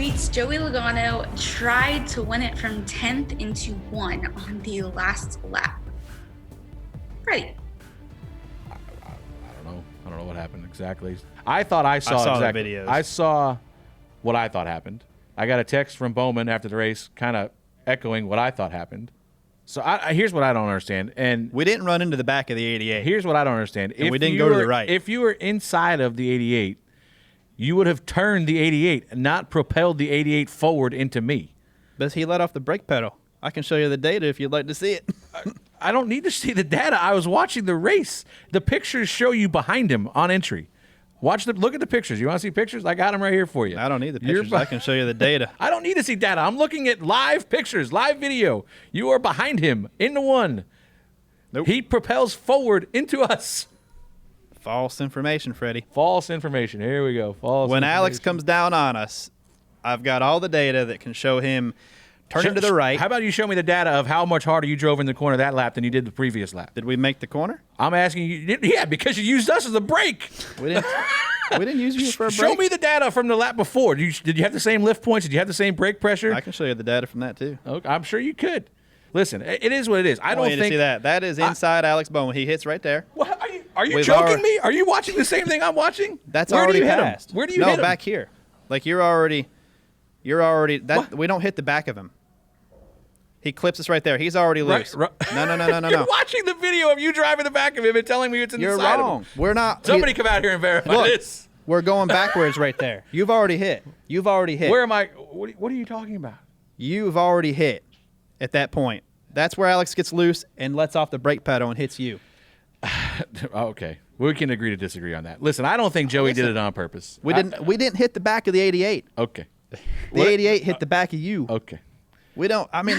tweets Joey Logano tried to win it from 10th into 1 on the last lap. Freddie. I don't know what happened exactly. I thought I saw the videos. I saw what I thought happened. I got a text from Bowman after the race kind of echoing what I thought happened. So here's what I don't understand. And we didn't run into the back of the 88. Here's what I don't understand. And we didn't go to the right. If you were inside of the 88, you would have turned the 88 and not propelled the 88 forward into me. But he let off the brake pedal. I can show you the data if you'd like to see it. I don't need to see the data. I was watching the race. The pictures show you behind him on entry. Look at the pictures. You want to see pictures? I got them right here for you. I don't need the pictures. I can show you the data. I don't need to see data. I'm looking at live pictures, live video. You are behind him in the 1. Nope. He propels forward into us. False information, Freddie. False information. Here we go. When Alex comes down on us, I've got all the data that can show him turning to the right. How about you show me the data of how much harder you drove in the corner that lap than you did the previous lap? Did we make the corner? I'm asking you. Yeah, because you used us as a brake. We didn't use you for a brake. Show me the data from the lap before. Did you have the same lift points? Did you have the same brake pressure? I can show you the data from that too. Okay, I'm sure you could. Listen, it is what it is. I don't think see that. That is inside Alex Bowman. He hits right there. What, are you joking me? Are you watching the same thing I'm watching? That's already passed. Where do you hit him? No, back here. Like you're already. That we don't hit the back of him. He clips us right there. He's already loose. Right. No. You're watching the video of you driving the back of him and telling me it's in the side You're wrong. of him. We're not. Somebody come out here and verify this. We're going backwards right there. You've already hit. Where am I? What are you talking about? You've already hit at that point. That's where Alex gets loose and lets off the brake pedal and hits you. Okay. We can agree to disagree on that. Listen, I don't think Joey did it on purpose. We didn't hit the back of the 88. Okay. The 88 hit the back of you. Okay. We don't. I mean.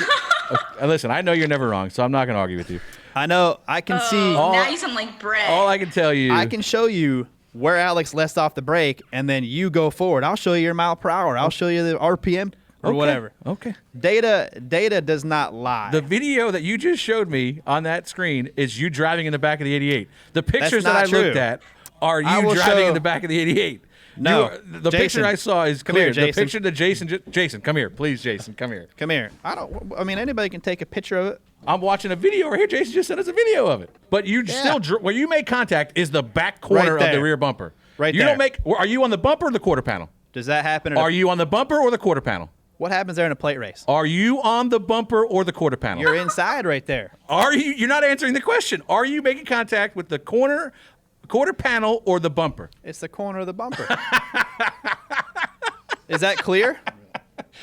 Okay. Listen, I know you're never wrong, so I'm not going to argue with you. I know. I can see. Now you sound like Brett. All I can tell you. I can show you where Alex lets off the brake, and then you go forward. I'll show you your mile per hour. I'll show you the RPM or whatever. Okay. Data does not lie. The video that you just showed me on that screen is you driving in the back of the 88. The pictures that I looked at are you driving in the back of the 88. No, the picture I saw is clear. Come here, the picture that Jason, come here, please, Jason, come here. Come here. I mean, anybody can take a picture of it. I'm watching a video right here. Jason just sent us a video of it. But you where you make contact is the back corner of the rear bumper. Right you there. Don't make. Are you on the bumper or the quarter panel? Does that happen? Are you on the bumper or the quarter panel? What happens there in a plate race? Are you on the bumper or the quarter panel? You're inside right there. Are you? You're not answering the question. Are you making contact with the quarter panel or the bumper? It's the corner of the bumper. Is that clear?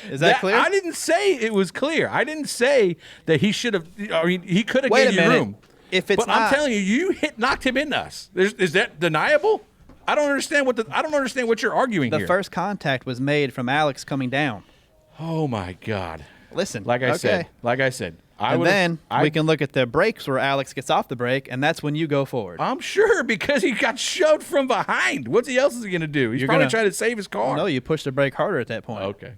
Is that clear? I didn't say it was clear. I didn't say that he should have. I mean, he could have given you room. If it's but I'm telling you, knocked him into us. Is that deniable? I don't understand what you're arguing here. The first contact was made from Alex coming down. Oh my God! Listen, like I said, we can look at the brakes where Alex gets off the brake, and that's when you go forward. I'm sure because he got shoved from behind. What else is he going to do? He's probably trying to save his car. No, you push the brake harder at that point. Okay.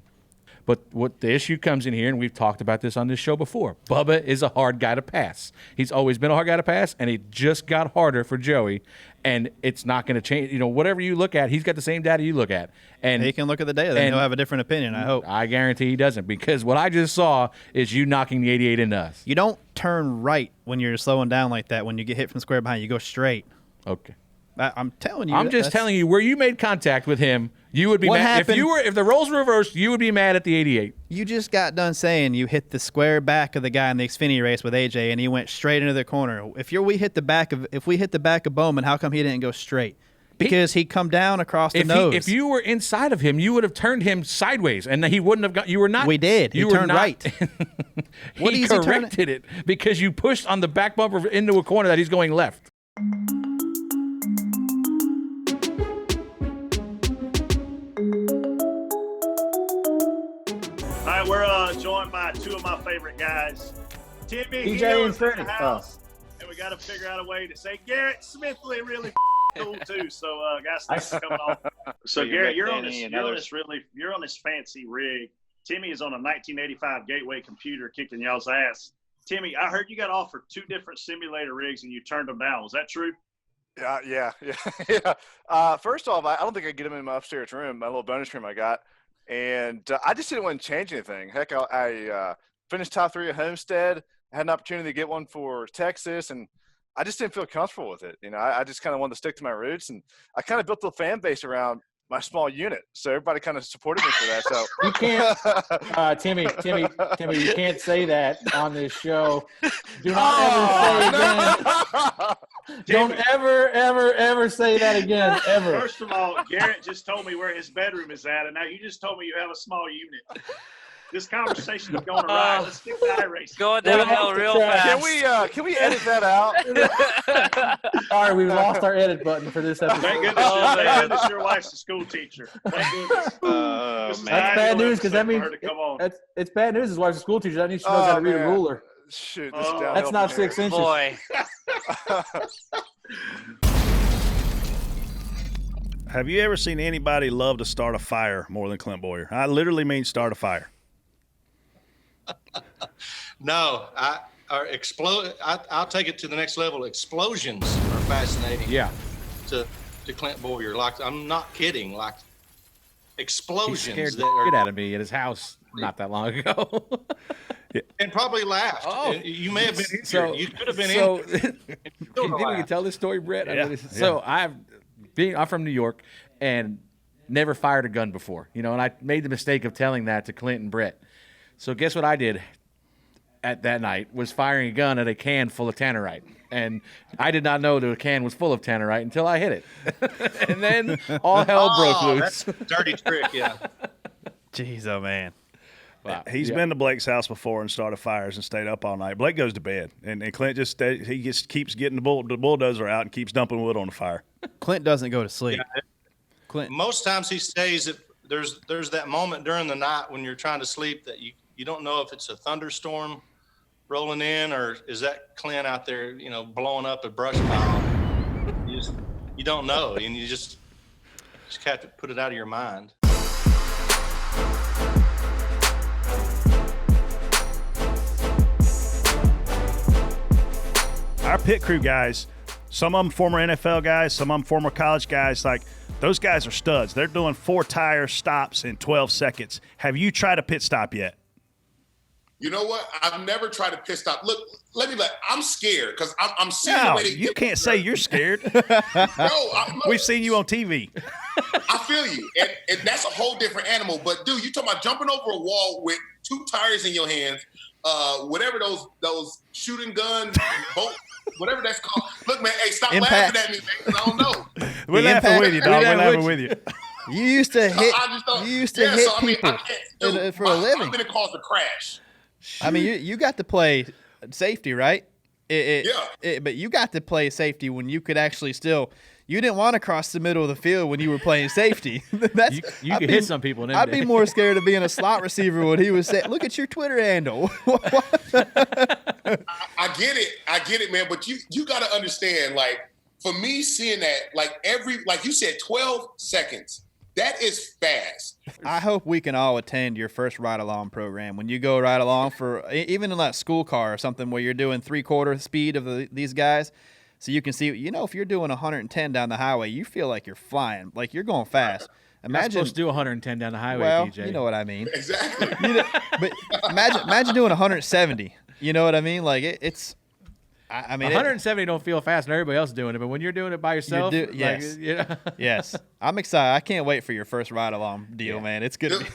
But what the issue comes in here, and we've talked about this on this show before, Bubba is a hard guy to pass. He's always been a hard guy to pass, and it just got harder for Joey, and it's not going to change. You know, whatever you look at, he's got the same data you look at. And he can look at the data, and he'll have a different opinion, I hope. I guarantee he doesn't, because what I just saw is you knocking the 88 into us. You don't turn right when you're slowing down like that. When you get hit from square behind, you go straight. Okay. I'm telling you. I'm just telling you, where you made contact with him, you would be mad. If the roles were reversed, you would be mad at the 88. You just got done saying you hit the square back of the guy in the Xfinity race with AJ, and he went straight into the corner. If we hit the back of Bowman, how come he didn't go straight? Because he come down across the nose. If you were inside of him, you would have turned him sideways, and he wouldn't have got. You were not. We did. You turned right. He corrected it because you pushed on the back bumper into a corner that he's going left. All right, we're joined by two of my favorite guys, Timmy DJ and Freddie. And we got to figure out a way to say Garrett Smithley really cool too. So guys, thanks for coming on. So Garrett, you're on this fancy rig. Timmy is on a 1985 Gateway computer kicking y'all's ass. Timmy, I heard you got offered 2 different simulator rigs and you turned them down. Was that true? Yeah. First off, I don't think I get them in my upstairs room, my little bonus room I got. And I just didn't want to change anything. Heck, I finished top 3 at Homestead. I had an opportunity to get one for Texas, and I just didn't feel comfortable with it. I just kind of wanted to stick to my roots, and I kind of built a fan base around my small unit. So everybody kind of supported me for that. So you can't, Timmy, you can't say that on this show. Do not ever say again. Don't ever say that again, ever. First of all, Garrett just told me where his bedroom is at, and now you just told me you have a small unit. This conversation is going awry. Let's stick to iRacing. Going downhill real fast. Can we edit that out? All right, we lost our edit button for this episode. Thank goodness your wife's a school teacher. Thank goodness. That's bad news because that means it's bad news. His wife's a school teacher. That means she knows how to read a ruler. Shoot, that's not 6 inches. Boy. Have you ever seen anybody love to start a fire more than Clint Bowyer? I literally mean start a fire. No, I'll take it to the next level. Explosions are fascinating. Yeah. To Clint Bowyer, like I'm not kidding. Like explosions. He scared the shit out of me at his house not that long ago. And probably laughed. Oh, you may have been injured. You could have been injured. You think we can tell this story, Brett? Yeah. So I'm from New York and never fired a gun before, and I made the mistake of telling that to Clint and Brett. So guess what I did at that night was firing a gun at a can full of tannerite. And I did not know the can was full of tannerite until I hit it. And then all hell broke loose. That's a dirty trick, yeah. Jeez, oh, man. Wow. He's been to Blake's house before and started fires and stayed up all night. Blake goes to bed, and Clint keeps getting the bulldozer out and keeps dumping wood on the fire. Clint doesn't go to sleep. Yeah. Clint. Most times he stays at there's that moment during the night when you're trying to sleep that you don't know if it's a thunderstorm rolling in or is that Clint out there, blowing up a brush pile. You don't know, and you just have to put it out of your mind. Our pit crew guys, some of them former NFL guys, some of them former college guys, like those guys are studs. They're doing 4 tire stops in 12 seconds. Have you tried a pit stop yet? You know what? I've never tried a pit stop. Look, I'm scared because I'm seeing the way you can't say you're scared. We've seen you on TV. I feel you, and that's a whole different animal. But dude, you talking about jumping over a wall with 2 tires in your hands, whatever those shooting guns, bolt, whatever that's called. Look, man, hey, stop laughing at me, man. I don't know. We're laughing with you, dog. We're laughing with you. You used to hit. Hit people for a living. I'm gonna cause a crash. I mean, you got to play safety, right? But you got to play safety when you could actually still. You didn't want to cross the middle of the field when you were playing safety. You could hit some people. I'd be more scared of being a slot receiver when he was saying, "Look at your Twitter handle." I get it, man. But you got to understand, like, for me, seeing that, like you said, 12 seconds. That is fast. I hope we can all attend your first ride-along program when you go ride-along for even in that school car or something where you're doing 3/4 speed of these guys, so you can see. If you're doing 110 down the highway, you feel like you're flying, like you're going fast. You're not supposed to do 110 down the highway, DJ. You know what I mean. Exactly. But imagine doing 170. You know what I mean? Like it's. I mean, 170 don't feel fast, and everybody else is doing it. But when you're doing it by yourself, yes, yes, I'm excited. I can't wait for your first ride-along deal, man. It's good.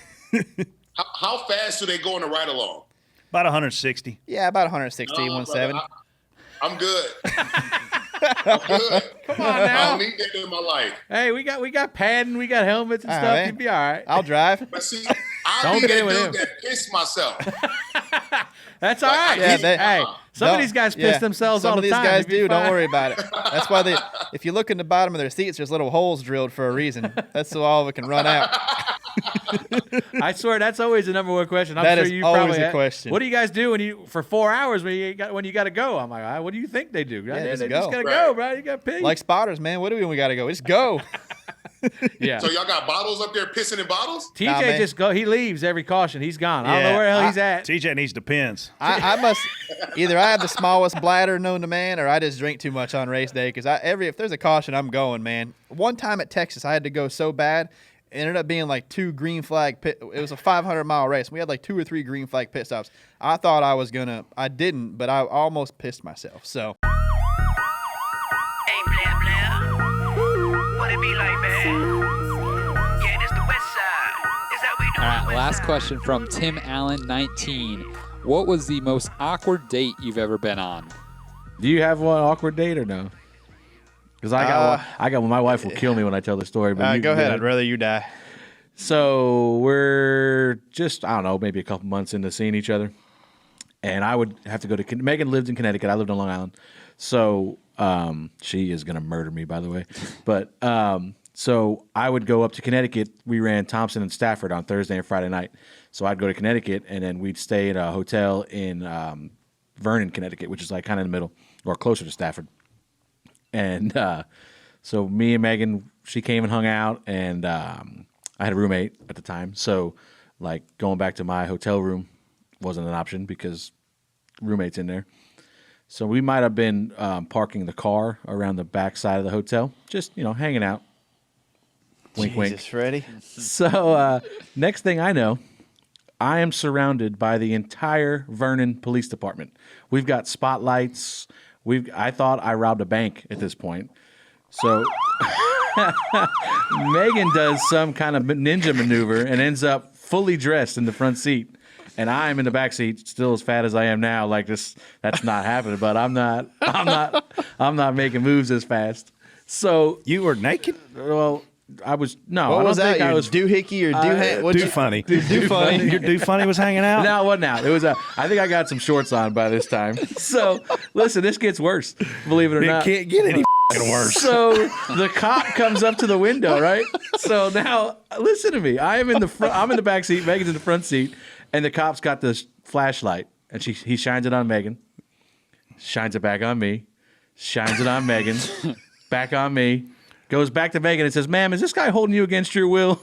How fast do they go on a ride-along? About 160. Yeah, about 160, 170. I'm good. Come on now. I don't need that in my life. Hey, we got padding, we got helmets and all stuff. Right. You'd be all right. I'll drive. But see, I'll be that dude that pissed myself. That's all right. Yeah, some of these guys piss themselves all the time. Some of these guys do. Don't worry about it. That's why if you look in the bottom of their seats, there's little holes drilled for a reason. That's so all of it can run out. I swear that's always the number one question. I'm that sure is you always probably a question. What do you guys do for 4 hours when you got to go? I'm like, what do you think they do? Yeah, they just just got to go, bro. You got to pee. Like spotters, man. What do we got to go? Just go. Yeah. So y'all got bottles up there pissing in bottles? TJ just go. He leaves every caution. He's gone. I don't know where the hell he's at. TJ needs Depends. I must either I have the smallest bladder known to man, or I just drink too much on race day. Because if there's a caution, I'm going, man. One time at Texas, I had to go so bad, It ended up being like 2 green flag pit. It was a 500-mile race. We had like 2 or 3 green flag pit stops. I thought I was gonna. I didn't, but I almost pissed myself. So. Hey, blah, blah. What it be like, man? Yeah, this the west side. Is how we do All it, right, west last side. question from Tim Allen, 19. What was the most awkward date you've ever been on? Do you have one awkward date or no? Because I got one. My wife will kill me when I tell the story. But Go ahead. I'd rather you die. So we're just, I don't know, maybe a couple months into seeing each other. And I would have to go to, Megan lived in Connecticut. I lived on Long Island. So she is going to murder me, by the way. But so I would go up to Connecticut. We ran Thompson and Stafford on Thursday and Friday night. So I'd go to Connecticut, and then we'd stay at a hotel in Vernon, Connecticut, which is like kind of in the middle or closer to Stafford. And so me and Megan, she came and hung out, and I had a roommate at the time. So like going back to my hotel room wasn't an option because roommate's in there. So we might have been parking the car around the back side of the hotel, just, hanging out. Wink, wink. Freddie. So next thing I know, I am surrounded by the entire Vernon Police Department. We've got spotlights. I thought I robbed a bank at this point. So Megan does some kind of ninja maneuver and ends up fully dressed in the front seat. And I'm in the back seat, still as fat as I am now. Like this, that's not happening. But I'm not making moves as fast. So You were naked? well, I was no. What I was don't that? think I Your was doohickey or doohickey? Do funny. Do funny. Your do funny was hanging out? No, it wasn't out. It was I think I got some shorts on by this time. So listen, this gets worse. Believe it or It not. can't get any worse. So the cop comes up to the window, right? So now listen to me. I'm in the back seat. Megan's in the front seat, and the cop's got this flashlight, and he shines it on Megan, shines it back on me, shines it on Megan, back on me, goes back to Megan and says, "Ma'am, is this guy holding you against your will?"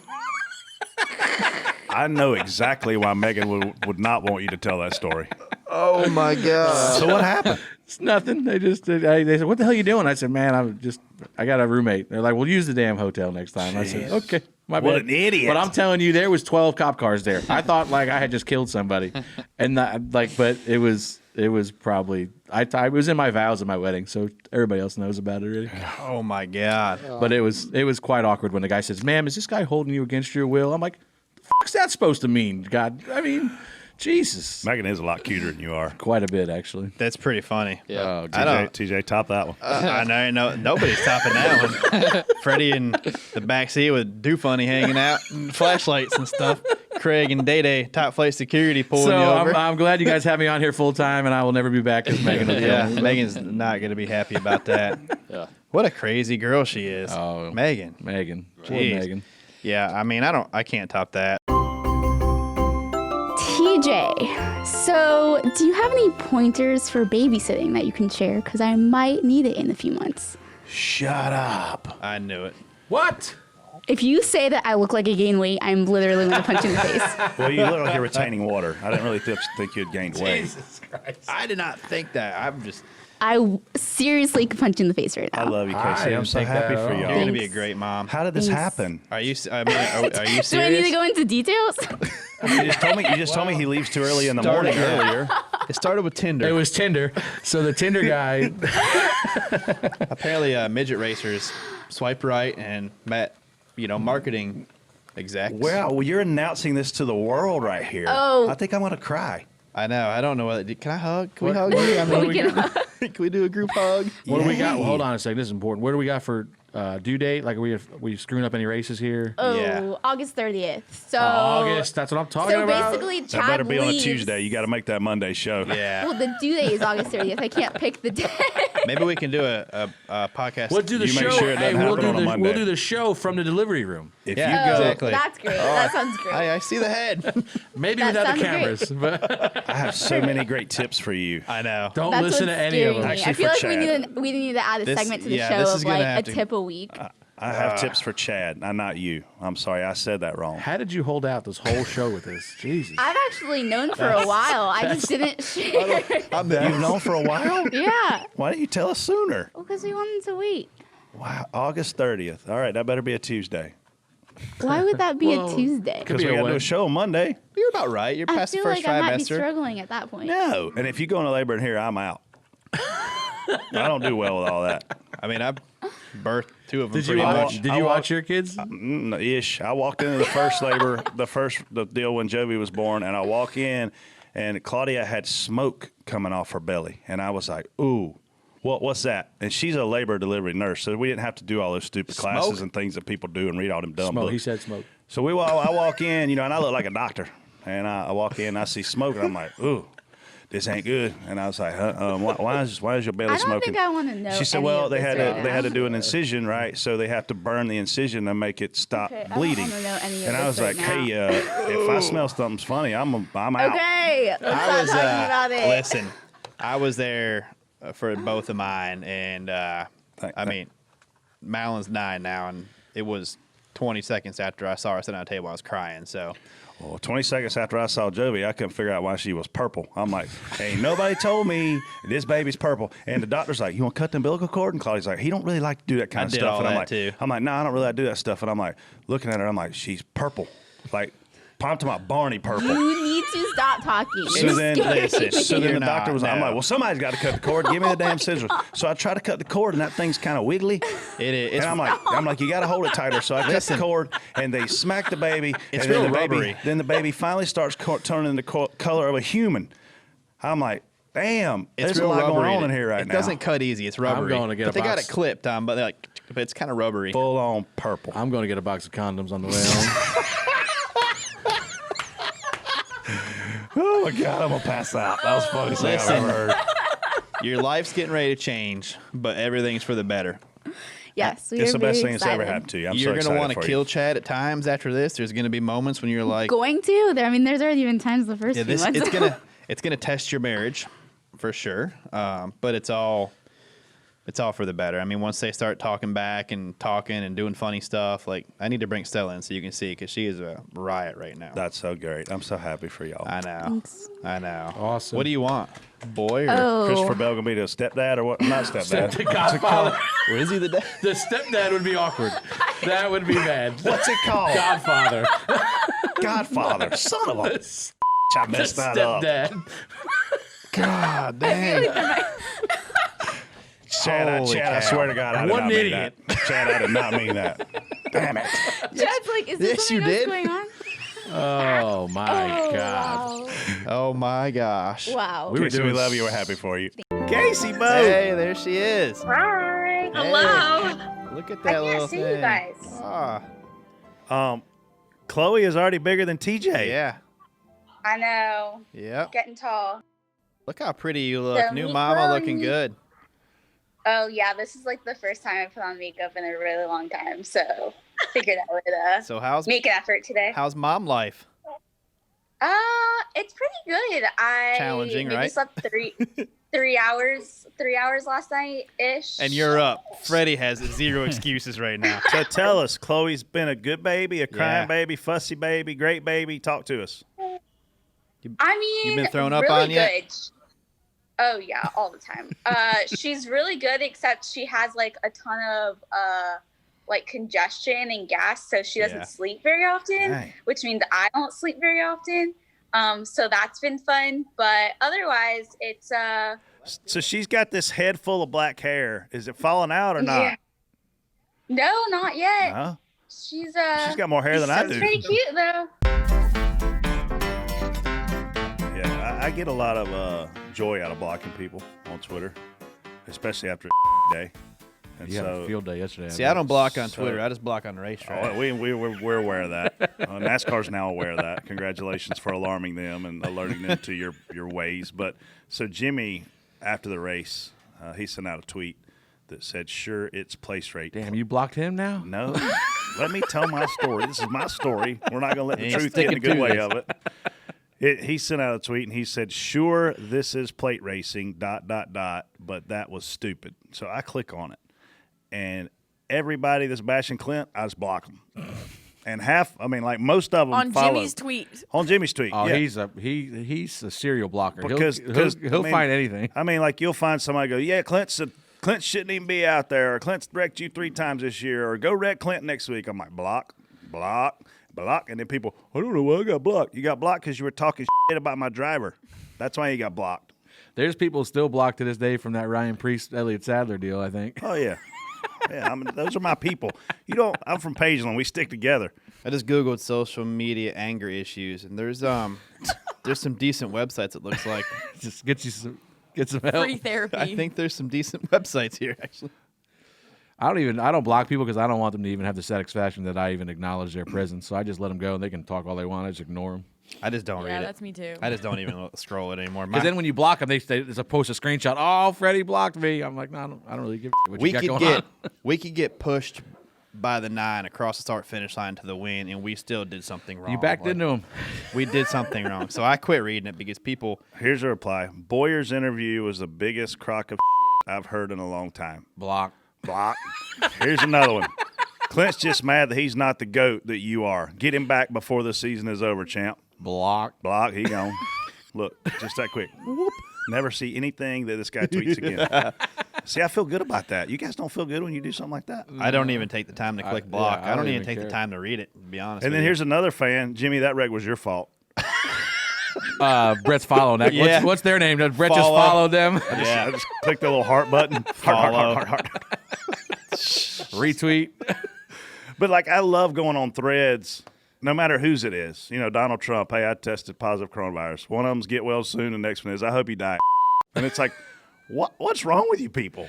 I know exactly why Megan would not want you to tell that story. Oh my God. So what happened? It's nothing. They said, "What the hell are you doing?" I said, "Man, I got a roommate." They're like, "Well, use the damn hotel next time." I said, "Okay, my bad." What an idiot. But I'm telling you, there was 12 cop cars there. I thought like I had just killed somebody, and but it was probably it was in my vows at my wedding, so everybody else knows about it already. Oh my God. But it was quite awkward when the guy says, "Ma'am, is this guy holding you against your will?" I'm like, "The fuck's that supposed to mean?" God, I mean, Jesus. Megan is a lot cuter than you are. Quite a bit, actually. That's pretty funny. Yeah. Oh, TJ, top that one. I know. Nobody's topping that one. Freddie in the back seat with Do Funny hanging out, and flashlights and stuff. Craig and Day top flight security pulling So you over. I'm glad you guys have me on here full time, and I will never be back as Megan. Yeah, Megan's not going to be happy about that. Yeah. What a crazy girl she is. Oh, Megan. Poor Jeez. Megan. Yeah, I mean, I can't top that. TJ, so do you have any pointers for babysitting that you can share? Because I might need it in a few months. Shut up. I knew it. What? If you say that I look like I gained weight, I'm literally going to punch you in the face. Well, you look like you're retaining water. I didn't really think you had gained weight. Jesus Christ. I did not think that. I seriously could punch you in the face right now. I love you, Casey. I'm so happy for You're y'all. going to be a great mom. How did this Thanks. happen? Are you serious? Do I need to go into details? You just told me he leaves too early in the morning earlier. It started with Tinder. It was Tinder. So the Tinder guy. Apparently, midget racers swiped right and met, marketing execs. Well, you're announcing this to the world right here. Oh. I think I'm going to cry. I know. I don't know whether. Can I hug? Can we hug you? I mean, can we do a group hug? What do we got? Well, hold on a second. This is important. What do we got for due date? Like, are we screwing up any races here? Oh, Yeah. August 30th. So August. That's what I'm talking So about. basically, That Chad better be on a leaves. Tuesday. You got to make that Monday show. Yeah. Well, the due date is August 30th. I can't pick the day. Maybe we can do a podcast. We'll do the You show. make sure it doesn't happen on a Monday. We'll do the show from the delivery room. If Yeah. you go, Exactly. That's great. That sounds great. I see the head. Maybe That without the sounds cameras. But I have so many great tips for you. I know. don't That's listen what's to any of scaring them. me. Actually, I feel for like Chad. we need to add a This- segment to the yeah, show this of is gonna like have a to- tip a week. I have tips for Chad, not you. I'm sorry, I said that wrong. How did you hold out this whole show with this? Jesus. I've actually known for a while. I just didn't share. You've known for a while? Yeah. Why didn't you tell us sooner? Because we wanted to wait. Wow, August 30th. All right, that better be a Tuesday. Why would that be Well, a Tuesday? Because we got to do a show on Monday. You're about right. You're I past the feel first like I might be trimester. struggling at that point. No. And if you go into labor in here, I'm out. I don't do well with all that. I mean, I birthed 2 of them. Did you pretty watch? much. Did you watch your kids? Ish. I walked into the first labor, the deal when Jovi was born, and I walk in, and Claudia had smoke coming off her belly, and I was like, "Ooh, what's that?" And she's a labor delivery nurse, so we didn't have to do all those stupid classes and things that people do and read all them dumb Smoke. books. He said smoke. So I walk in, and I look like a doctor, and I walk in, and I see smoke, and I'm like, "Ooh, this ain't good." And I was like, why is your belly I don't smoking? think I want to know. She said, any "Well, of they this had right to they now. had to do an incision, right? So they have to burn the incision to make it stop Okay, I don't bleeding." wanna know any of And I this was right like, now. "Hey, if I smell something's funny, I'm out." Okay, let's stop talking about it. Listen, I was there for both of mine, and I mean, Madeline's 9 now, and it was 20 seconds after I saw her sitting at the table, I was crying. So, Well, 20 seconds after I saw Jovi, I couldn't figure out why she was purple. I'm like, "Hey, nobody told me this baby's purple." And the doctor's like, "You want to cut the umbilical cord?" And Claudia's like, "He don't really like to do that kind I of did stuff." all And I'm that like, too. "No, I don't really like to do that stuff." And I'm like, looking at her, I'm like, "She's purple, like." I'm talking about Barney purple. You need to stop talking. So It's then, scary. so then You're the doctor not, was like, I'm no. like, "Well, somebody's got to cut the cord. Give me the damn scissors." So I try to cut the cord, and that thing's kind of wiggly. It is. And I'm like, "You got to hold it tighter." So I cut the cord, and they smack the baby. It's and then real the baby, rubbery. Then the baby finally starts turning the color of a human. I'm like, "Damn, It's there's a real lot going rubbery. on in here right it now." It doesn't cut easy. It's rubbery. going to get but a they got box. it clipped on, but it's kind of rubbery. Full on purple. I'm going to get a box of condoms on the way home. Oh my God, I'm gonna pass out. That was the funniest thing I've Listen. ever heard. Your life's getting ready to change, but everything's for the better. Yes, we It's are the best very thing that's ever excited. happened to you. I'm You're so gonna excited want for to you. kill Chad at times after this. There's gonna be moments when you're like, Going to? I mean, there's already been times the first yeah, few months. it's gonna test your marriage for sure. But it's all for the better. I mean, once they start talking back and talking and doing funny stuff, like I need to bring Stella in so you can see because she is a riot right now. That's so great. I'm so happy for y'all. I know. I know. Awesome. What do you want, boy? Or Oh. Christopher Bell gonna be the stepdad or what? Not stepdad. The Godfather. or is he the dad? The stepdad would be awkward. That would be bad. What's it called? Godfather. Godfather. Son of a. I messed that up. Stepdad. God dang. Chad, I Holy swear to God, I did What not an mean idiot. that. Chad, I did not mean that. Damn it. Chad's like, is this Yes, you something else did. going on? Oh my God. Wow. Oh my gosh. Wow. We were Casey, we doing love you. We're happy for you. Casey, Bo. Hey, there she is. Hi. Hello. Look at I that little can't see thing. you guys. Ah, Chloe is already bigger than TJ. yeah. I know. Yep. Getting tall. Look how pretty you look. So New me mama growing- looking good. Oh yeah, this is like the first time I put on makeup in a really long time, so figured I would So how's make an effort today. how's mom life? It's pretty good. I Challenging, maybe right? slept 3 hours last night ish. And you're up. Freddie has zero excuses right now. So tell us, Chloe's been a good baby, a crying Yeah. baby, fussy baby, great baby. Talk to us. I mean, You been thrown up really on yet? good. Oh yeah, all the time. She's really good, except she has like a ton of like congestion and gas, so she doesn't Yeah. sleep very often, Dang. which means I don't sleep very often. So that's been fun, but otherwise it's So she's got this head full of black hair. Is it falling out or not? yeah. No, not yet. Huh? She's got more hair than I she's do. pretty cute though. Yeah, I get a lot of joy out of blocking people on Twitter, especially after day. And You had so, a field day yesterday. See, I don't block on So- Twitter. I just block on the racetrack. Oh, we're aware of that. NASCAR's now aware of that. Congratulations for alarming them and alerting them to your ways. But so Jimmy, after the race, he sent out a tweet that said, "Sure, it's place rate." Damn, you blocked him now? No, let me tell my story. This is my story. We're not going to let the He's truth get in the sticking good to way of it. He sent out a tweet and he said, "Sure, this is plate racing. ... But that was stupid." So I click on it. And everybody that's bashing Clint, I just block them. And most of them On follow. Jimmy's tweet. On Jimmy's tweet. Oh, yeah. he's a serial blocker. Because He'll find anything. I mean, like you'll find somebody go, "Yeah, Clint shouldn't even be out there," or "Clint's wrecked you 3 times this year," or "Go wreck Clint next week." I'm like, block. block. And then people, I don't know why I got blocked. You got blocked because you were talking shit about my driver. That's why you got blocked. There's people still blocked to this day from that Ryan Priest, Elliott Sadler deal, I think. Oh, yeah. Yeah, I mean, those are my people. I'm from Pageland. We stick together. I just Googled social media anger issues, and there's some decent websites, it looks like. Just get some help. Free therapy. I think there's some decent websites here, actually. I don't block people because I don't want them to even have the satisfaction that I even acknowledge their presence. So I just let them go, and they can talk all they want. I just ignore them. I just don't read it. Yeah, that's me too. I just don't even scroll it anymore. Because then when you block them, they post a screenshot. Oh, Freddie blocked me. I'm like, no, I don't really give a shit what you got going on. We could get pushed by the 9 across the start-finish line to the win, and we still did something wrong. You backed into them. We did something wrong. So I quit reading it because people. Here's a reply. Boyer's interview was the biggest crock of I've heard in a long time. Block. Here's another one. Clint's just mad that he's not the GOAT that you are. Get him back before the season is over, champ. Block. He gone. Look, just that quick. Whoop. Never see anything that this guy tweets again. See, I feel good about that. You guys don't feel good when you do something like that? I don't even take the time to click block. Yeah, I don't even take care. the time to read it, to be honest. And then here's another fan. Jimmy, that wreck was your fault. Brett's following that. Yeah. What's their name? Does Brett just follow them? I just clicked the little heart button. Heart. Retweet. But, I love going on threads, no matter whose it is. Donald Trump, hey, I tested positive coronavirus. One of them's get well soon. The next one is, I hope you die. And it's like, what's wrong with you people?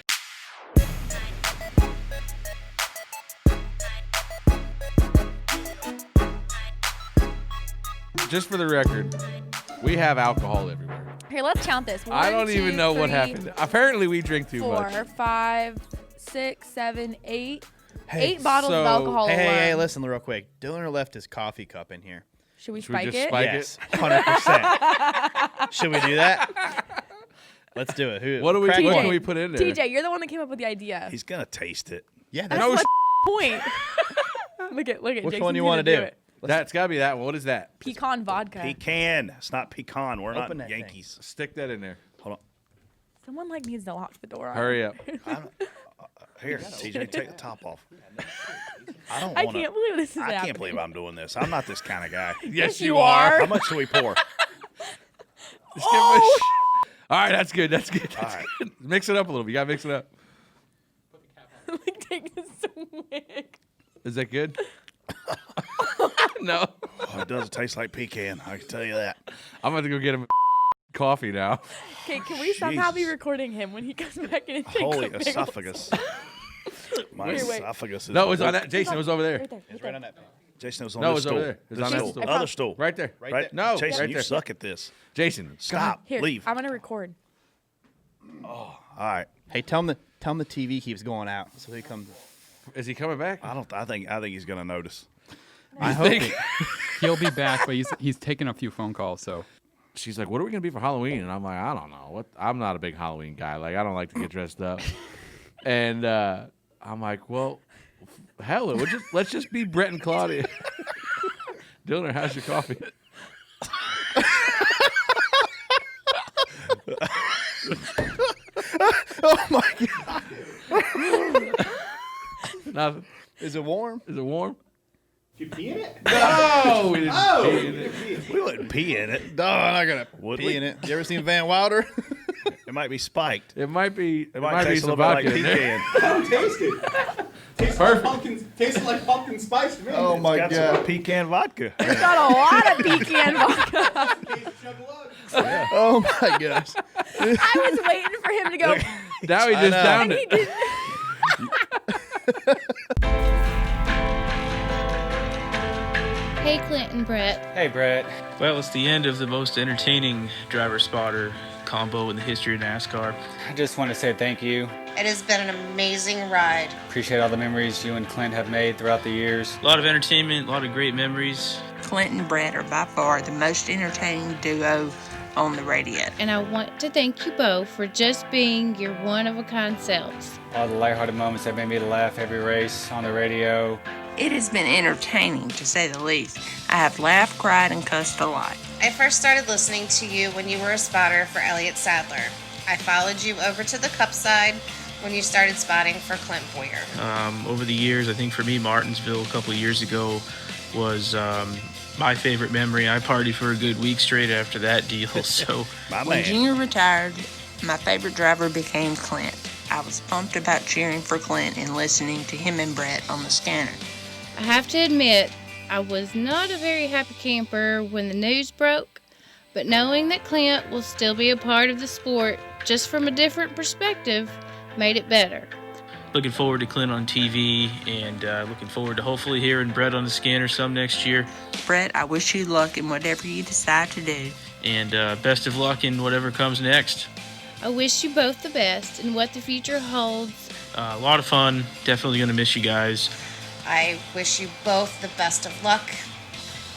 Just for the record, we have alcohol everywhere. Here, let's count this. I don't even know what happened. Apparently, we drink too much. 4, 5, 6, 7, 8. 8 bottles of alcohol. Hey, listen real quick. Dillner left his coffee cup in here. Should we Should we spike just it? spike Yes, 100%. Should we do that? Let's do it. What can we put in there? TJ, you're the one that came up with the idea. He's going to taste it. Yeah, That's my point. look at Which Jason's one you want to gonna do? it. That's got to be that one. What is that? Pecan vodka. Pecan. It's not pecan. We're Open not that Yankees. Stick that in there. Hold on. Someone needs to lock the door. Hurry up. Here, TJ, take the top off. I can't believe this is happening. I can't believe I'm doing this. I'm not this kind of guy. Yes, you are. How much do we pour? All right, that's good. That's good. All right. Mix it up a little bit. You got to mix it up. Take this swig. Is that good? No. Oh, it does taste like pecan. I can tell you that. I'm about to go get him coffee now. Okay, can we somehow be Jesus. recording him when he comes back in and takes Holy a big esophagus. My Here, wait. esophagus is. No, it was on that. Jason, it was over there. Right there. It's right on that page. Jason, it was on No, it this was over stool. there. It was This on that stool. stool. Other stool. Right there. Right there. No, Jason, right you there. suck at this. Jason, Stop. Here, Leave. I'm gonna record. All right. Hey, tell him the TV keeps going out, so he comes. Is he coming back? I think he's gonna notice. I hope. He'll be back, but he's taking a few phone calls. So She's like, "What are we gonna be for Halloween?" And I'm like, "I don't know. I'm not a big Halloween guy. I don't like to get dressed up." And I'm like, "Well, hell, let's just be Brett and Claudia." Dillner, how's your coffee? Oh my god! Nothing. Is it warm? Is it warm? Did you pee in it? No, we didn't pee in it. We wouldn't pee in it. No, I'm not gonna Would pee we? in it. You ever seen Van Wilder? It might be spiked. It might be. It might taste a little bit like pecan. Taste it. Tastes like pumpkin spice to me. Oh my Got god! some pecan vodka. It's got a lot of pecan vodka. Oh my gosh! I was waiting for him to go. Now he just downed And he it. didn't. Hey, Clint and Brett. Hey, Brett. Well, it's the end of the most entertaining driver-spotter combo in the history of NASCAR. I just want to say thank you. It has been an amazing ride. Appreciate all the memories you and Clint have made throughout the years. A lot of entertainment, a lot of great memories. Clint and Brett are by far the most entertaining duo on the radio. And I want to thank you both for just being your one-of-a-kind selves. All the lighthearted moments that made me laugh every race on the radio. It has been entertaining, to say the least. I have laughed, cried, and cussed a lot. I first started listening to you when you were a spotter for Elliott Sadler. I followed you over to the Cup side when you started spotting for Clint Bowyer. Over the years, I think for me, Martinsville a couple of years ago, was my favorite memory. I partied for a good week straight after that deal. So When Junior retired, my favorite driver became Clint. I was pumped about cheering for Clint and listening to him and Brett on the scanner. I have to admit, I was not a very happy camper when the news broke, but knowing that Clint will still be a part of the sport, just from a different perspective, made it better. looking forward to Clint on TV, and looking forward to hopefully hearing Brett on the scanner some next year. Brett, I wish you luck in whatever you decide to do. And best of luck in whatever comes next. I wish you both the best in what the future holds. A lot of fun. Definitely going to miss you guys. I wish you both the best of luck.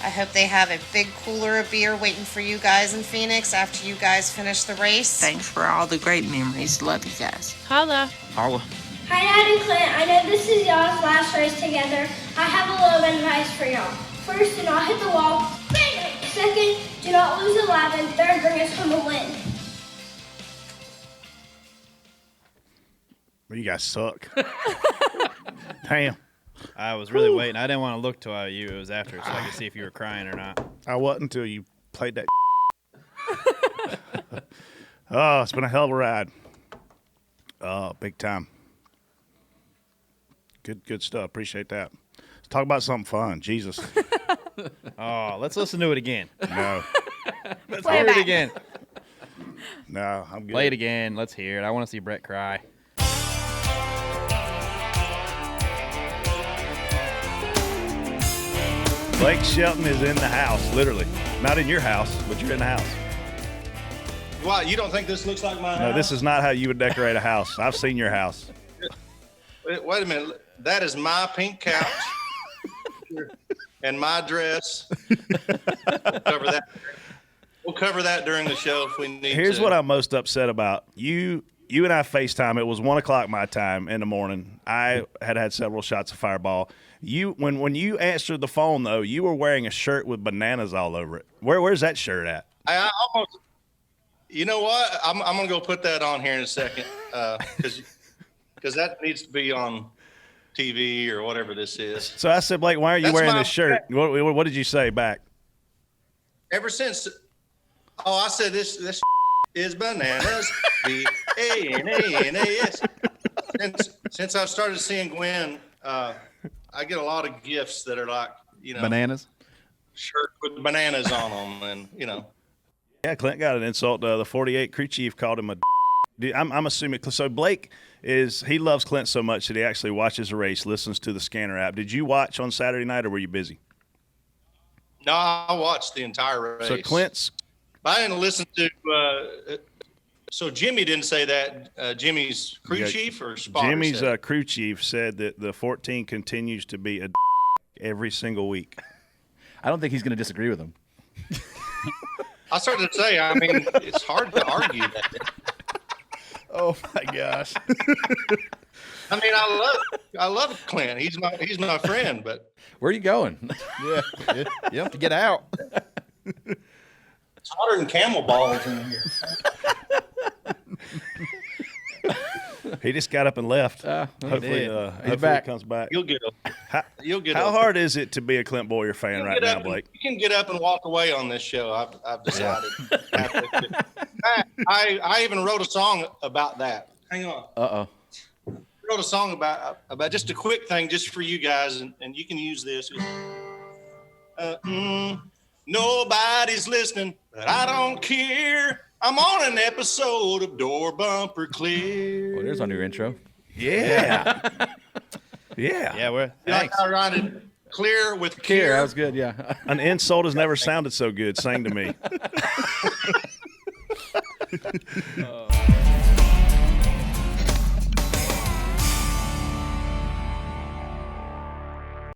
I hope they have a big cooler of beer waiting for you guys in Phoenix after you guys finish the race. Thanks for all the great memories. Love you guys. Holla. Holla. Hi, Dad and Clint. I know this is y'all's last race together. I have a little advice for y'all. First, do not hit the wall. Second, do not lose a lap. And third, bring us home a win. You guys suck. Damn. I was really waiting. I didn't want to look till it was after, so I could see if you were crying or not. I wasn't until you played that. Oh, it's been a hell of a ride. Oh, big time. Good stuff. Appreciate that. Let's talk about something fun. Jesus. Oh, let's listen to it again. No. Let's hear it again. No, I'm good. Play it again. Let's hear it. I want to see Brett cry. Blake Shelton is in the house, literally. Not in your house, but you're in the house. Why, you don't think this looks like my house? No, this is not how you would decorate a house. I've seen your house. Wait a minute. That is my pink couch and my dress. We'll cover that during the show if we need Here's to. what I'm most upset about. You and I FaceTime. It was 1 o'clock my time in the morning. I had several shots of Fireball. When you answered the phone, though, you were wearing a shirt with bananas all over it. Where's that shirt at? I almost, you know what? I'm going to go put that on here in a second because that needs to be on TV or whatever this is. So I said, Blake, why are you wearing this shirt? What did you say back? Ever since, I said this is bananas. B-A-N-A-N-A-S. Since I've started seeing Gwen, I get a lot of gifts that are like, Bananas? Shirt with bananas on them, and Yeah, Clint got an insult. The 48 crew chief called him a. I'm assuming. So Blake he loves Clint so much that he actually watches the race, listens to the scanner app. Did you watch on Saturday night, or were you busy? No, I watched the entire race. So Clint's. I didn't listen to. So Jimmy didn't say that. Jimmy's crew chief or spotter. Jimmy's crew chief said that the 14 continues to be a every single week. I don't think he's going to disagree with him. I started to say, it's hard to argue that. Oh my gosh. I love Clint. He's my friend, but where are you going? Yeah, you have to get out. It's hotter than camel balls in here. He just got up and left. Hopefully he comes back. You'll get up. How hard is it to be a Clint Bowyer fan right now, Blake? You can get up and walk away on this show. I've decided. I even wrote a song about that. Hang on. Uh-oh. I wrote a song about just a quick thing just for you guys, and you can use this. Nobody's listening, but I don't care. I'm on an episode of Door Bumper Clear. Well, there's our new intro. Yeah. Yeah. Thanks. I rhymed clear with Clear. That was good, yeah. An insult has never sounded so good. Sang to me.